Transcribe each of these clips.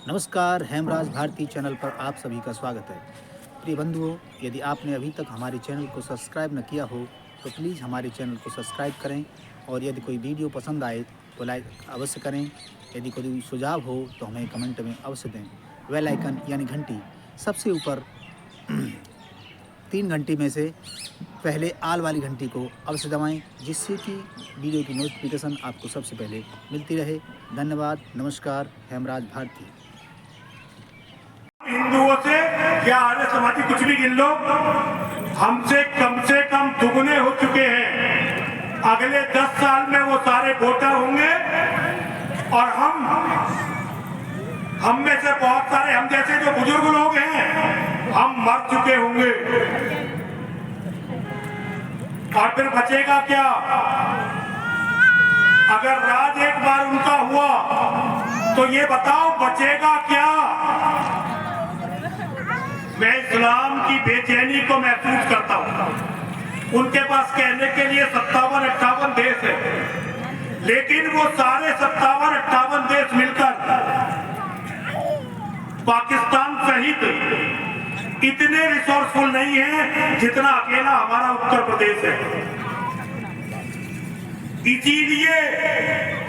नमस्कार, हेमराज भारती चैनल पर आप सभी का स्वागत है। प्रिय बंधुओं, यदि आपने अभी तक हमारे चैनल को सब्सक्राइब न किया हो तो प्लीज़ हमारे चैनल को सब्सक्राइब करें और यदि कोई वीडियो पसंद आए तो लाइक अवश्य करें। यदि कोई सुझाव हो तो हमें कमेंट में अवश्य दें। बेल आइकन यानी घंटी सबसे ऊपर 3 घंटी में से पहले आल वाली घंटी को अवश्य दबाएं, जिससे कि वीडियो की नोटिफिकेशन आपको सबसे पहले मिलती रहे। धन्यवाद। नमस्कार, हेमराज भारती। हिंदुओं से या आर्य समाजी कुछ भी गिन लो, हमसे कम से कम दुगने हो चुके हैं। अगले 10 साल में वो सारे वोटर होंगे और हम में से बहुत सारे हम जैसे जो बुजुर्ग लोग हैं हम मर चुके होंगे। और फिर बचेगा क्या? अगर राज एक बार उनका हुआ तो ये बताओ बचेगा क्या? मैं इस्लाम की बेचैनी को महसूस करता हूं। उनके पास कहने के लिए 57-58 देश है, लेकिन वो सारे 57-58 देश मिलकर पाकिस्तान सहित इतने रिसोर्सफुल नहीं है जितना अकेला हमारा उत्तर प्रदेश है। इसीलिए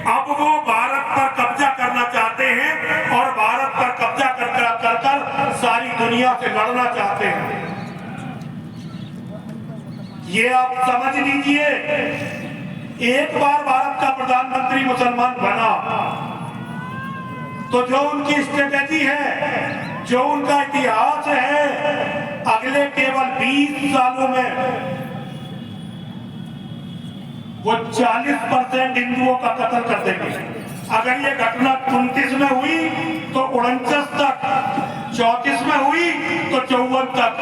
अब वो भारत पर कब्जा करना चाहते हैं और भारत पर कब्जा कर सारी दुनिया से लड़ना चाहते हैं। ये आप समझ लीजिए, एक बार भारत का प्रधानमंत्री मुसलमान बना तो जो उनकी स्ट्रेटेजी है, जो उनका इतिहास है, अगले केवल 20 सालों में वो 40% हिंदुओं का कत्ल कर देंगे। अगर ये घटना 29 में हुई तो 49 तक, 34 में हुई तो 54 तक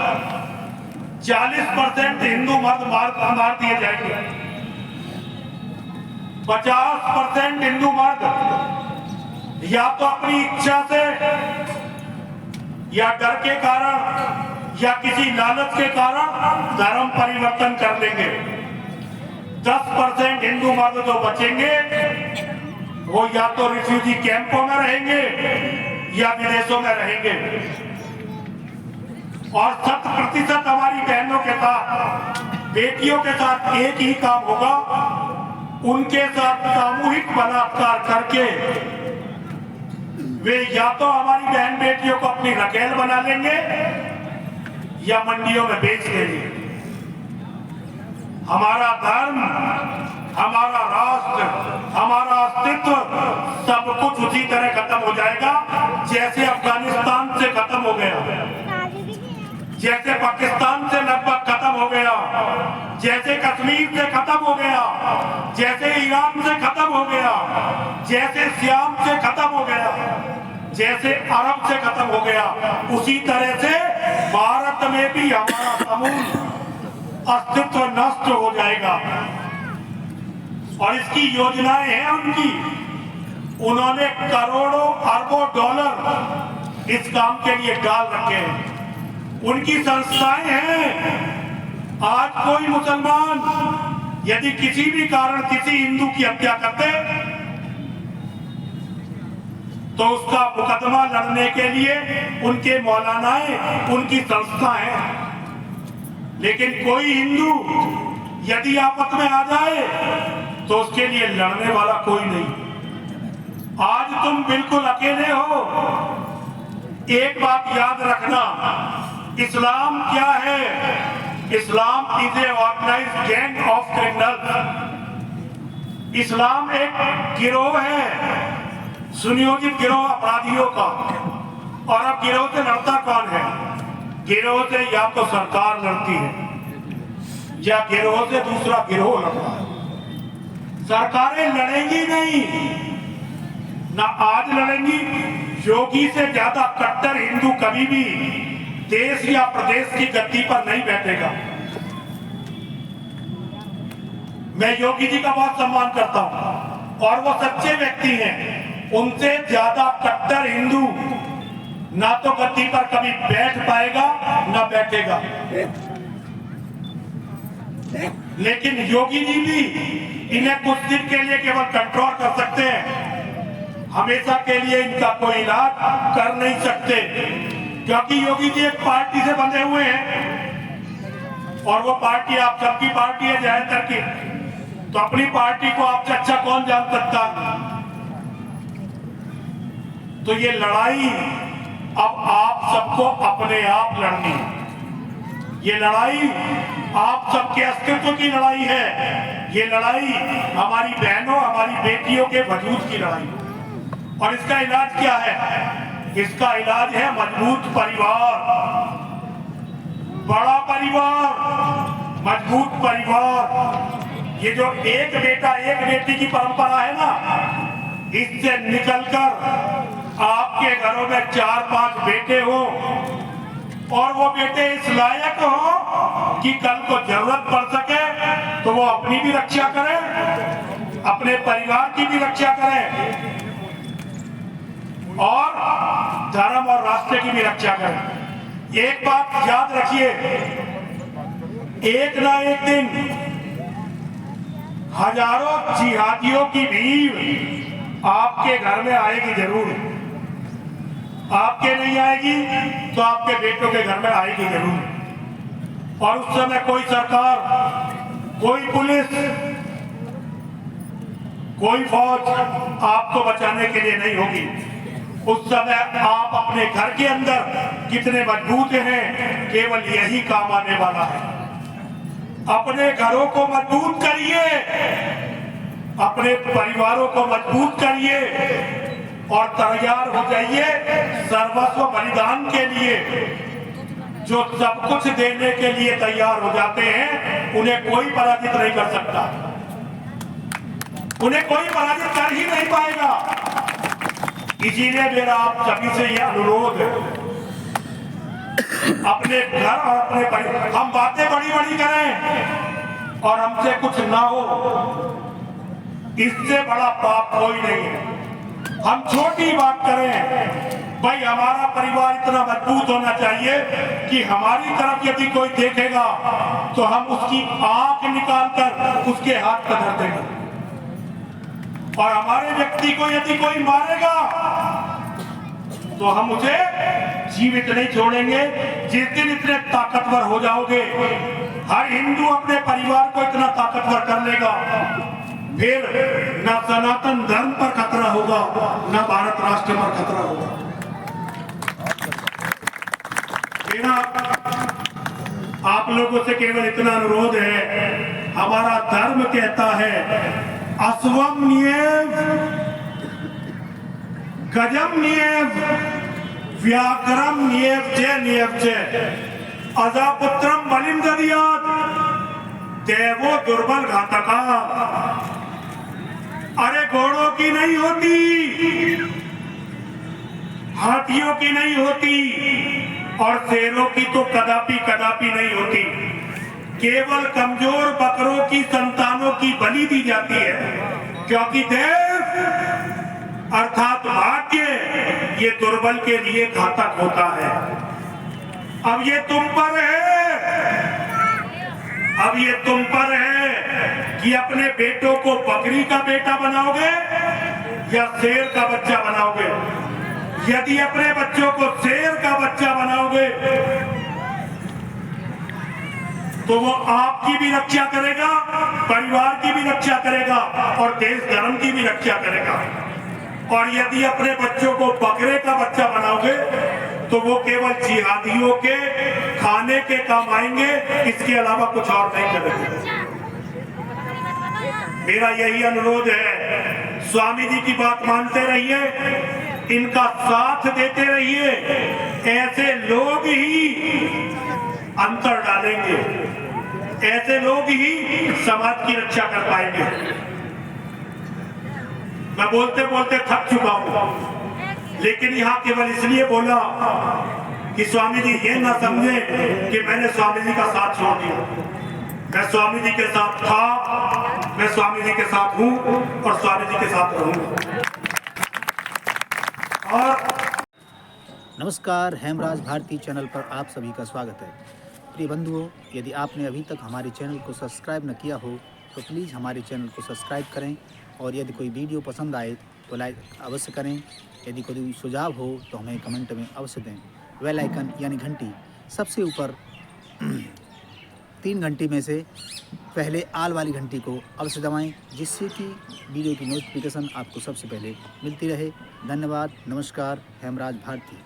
40% हिंदू मर्द मार दिए जाएंगे। 50% हिंदू मर्द या तो अपनी इच्छा से या डर के कारण या किसी लालच के कारण धर्म परिवर्तन कर लेंगे। 10% हिंदू मर्द जो बचेंगे वो या तो रिफ्यूजी कैंपों में रहेंगे या विदेशों में रहेंगे। और 100% हमारी बहनों के साथ, बेटियों के साथ एक ही काम होगा, उनके साथ सामूहिक बलात्कार करके वे या तो हमारी बहन बेटियों को अपनी रखेल बना लेंगे या मंडियों में बेच देंगे। हमारा धर्म, हमारा राष्ट्र, हमारा अस्तित्व सब कुछ उसी तरह खत्म हो जाएगा जैसे अफगानिस्तान से खत्म हो गया, जैसे पाकिस्तान से लगभग खत्म हो गया, जैसे कश्मीर से खत्म हो गया, जैसे ईरान से खत्म हो गया, जैसे सियाम से खत्म हो गया, जैसे अरब से खत्म हो गया, उसी तरह से भारत में भी हमारा समूल अस्तित्व नष्ट हो जाएगा। और इसकी योजनाएं हैं उनकी। उन्होंने करोड़ों अरबों डॉलर इस काम के लिए डाल रखे हैं। उनकी संस्थाएं हैं। आज कोई मुसलमान यदि किसी भी कारण किसी हिंदू की हत्या करते तो उसका मुकदमा लड़ने के लिए उनके मौलानाएं, उनकी संस्थाएं हैं। लेकिन कोई हिंदू यदि आपस में आ जाए तो उसके लिए लड़ने वाला कोई नहीं। आज तुम बिल्कुल अकेले हो। एक बात याद रखना, इस्लाम क्या है? Islam is a organized gang of criminals. इस्लाम एक गिरोह है, सुनियोजित गिरोह अपराधियों का। और अब गिरोह से लड़ता कौन है? गिरोह से या तो सरकार लड़ती है या गिरोह से दूसरा गिरोह लड़ता है। सरकारें लड़ेंगी नहीं, ना आज लड़ेंगी। योगी से ज्यादा कट्टर हिंदू कभी भी देश या प्रदेश की गद्दी पर नहीं बैठेगा। मैं योगी जी का बहुत सम्मान करता हूं और वो सच्चे व्यक्ति हैं। उनसे ज्यादा कट्टर हिंदू ना तो गद्दी पर कभी बैठ पाएगा ना बैठेगा। लेकिन योगी जी भी इन्हें कुछ दिन के लिए केवल कंट्रोल कर सकते हैं। हमेशा के लिए इनका कोई इलाज कर नहीं सकते, क्योंकि योगी जी एक पार्टी से बंधे हुए हैं और वो पार्टी आप सबकी पार्टी है जयंतर की, तो अपनी पार्टी को आपसे अच्छा कौन जान सकता। तो ये लड़ाई अब आप सबको अपने आप लड़नी है। ये लड़ाई आप सबके अस्तित्व की लड़ाई है। ये लड़ाई हमारी बहनों, हमारी बेटियों के वजूद की लड़ाई है। और इसका इलाज क्या है? इसका इलाज है मजबूत परिवार, बड़ा परिवार, मजबूत परिवार। ये जो एक बेटा एक बेटी की परंपरा है ना, इससे निकलकर आपके घरों में 4-5 बेटे हो और वो बेटे इस लायक हो कि कल को जरूरत पड़ सके तो वो अपनी भी रक्षा करें, अपने परिवार की भी रक्षा करें और धर्म और राष्ट्र की भी रक्षा करें। एक बात याद रखिए, एक ना एक दिन हजारों जिहादियों की भीड़ आपके घर में आएगी जरूर। आपके नहीं आएगी तो आपके बेटों के घर में आएगी जरूर। और उस समय कोई सरकार, कोई पुलिस, कोई फौज आपको बचाने के लिए नहीं होगी। उस समय आप अपने घर के अंदर कितने मजबूत हैं, केवल यही काम आने वाला है। अपने घरों को मजबूत करिए, अपने परिवारों को मजबूत करिए और तैयार हो जाइए सर्वस्व बलिदान के लिए। जो सब कुछ देने के लिए तैयार हो जाते हैं उन्हें कोई पराजित नहीं कर सकता, उन्हें कोई पराजित कर ही नहीं पाएगा। इसीलिए मेरा आप सभी से यह अनुरोध है, अपने घर और अपने परिवार, हम बातें बड़ी बड़ी करें और हमसे कुछ ना हो, इससे बड़ा पाप कोई नहीं है। हम छोटी बात करें, भाई हमारा परिवार इतना मजबूत होना चाहिए कि हमारी तरफ यदि कोई देखेगा तो हम उसकी आंख निकालकर उसके हाथ पर धर देंगे, और हमारे व्यक्ति को यदि कोई मारेगा तो हम उसे जीवित नहीं छोड़ेंगे। जिस दिन इतने ताकतवर हो जाओगे, हर हिंदू अपने परिवार को इतना ताकतवर कर लेगा, फिर न सनातन धर्म पर खतरा होगा, न भारत राष्ट्र पर खतरा होगा। मेरा आप लोगों से केवल इतना अनुरोध है, हमारा धर्म कहता है अस्वम नियम गजम नियम व्याकरम नियम अजापुत्रम बलिम ददियात देवो दुर्बल घातका। अरे घोड़ों की नहीं होती, हाथियों की नहीं होती और शेरों की तो कदापि कदापि नहीं होती। केवल कमजोर बकरों की संतानों की बलि दी जाती है, क्योंकि देव अर्थात भाग्य ये दुर्बल के लिए घातक होता है। अब ये तुम पर है, अब ये तुम पर है कि अपने बेटों को बकरी का बेटा बनाओगे या शेर का बच्चा बनाओगे। यदि अपने बच्चों को शेर का बच्चा बनाओगे तो वो आपकी भी रक्षा करेगा, परिवार की भी रक्षा करेगा और देश धर्म की भी रक्षा करेगा। और यदि अपने बच्चों को बकरे का बच्चा बनाओगे तो वो केवल जिहादियों के खाने के काम आएंगे, इसके अलावा कुछ और नहीं करेंगे। मेरा यही अनुरोध है, स्वामी जी की बात मानते रहिए, इनका साथ देते रहिए। ऐसे लोग ही अंतर डालेंगे, ऐसे लोग ही समाज की रक्षा कर पाएंगे। मैं बोलते बोलते थक चुका हूं, लेकिन यहाँ केवल इसलिए बोला कि स्वामी जी ये ना समझे कि मैंने स्वामी जी का साथ छोड़ दिया। मैं स्वामी जी के साथ था, मैं स्वामी जी के साथ हूँ और स्वामी जी के साथ रहूंगा। और नमस्कार, हेमराज भारती चैनल पर आप सभी का स्वागत है। प्रिय बंधुओं, यदि आपने अभी तक हमारे चैनल को सब्सक्राइब न किया हो तो प्लीज़ हमारे चैनल को सब्सक्राइब करें, और यदि कोई वीडियो पसंद आए तो लाइक अवश्य करें। यदि कोई सुझाव हो तो हमें कमेंट में अवश्य दें। बेल आइकन यानी घंटी सबसे ऊपर 3 घंटी में से पहले आल वाली घंटी को अवश्य दबाएं, जिससे कि वीडियो की नोटिफिकेशन आपको सबसे पहले मिलती रहे। धन्यवाद। नमस्कार। हेमराज भारती।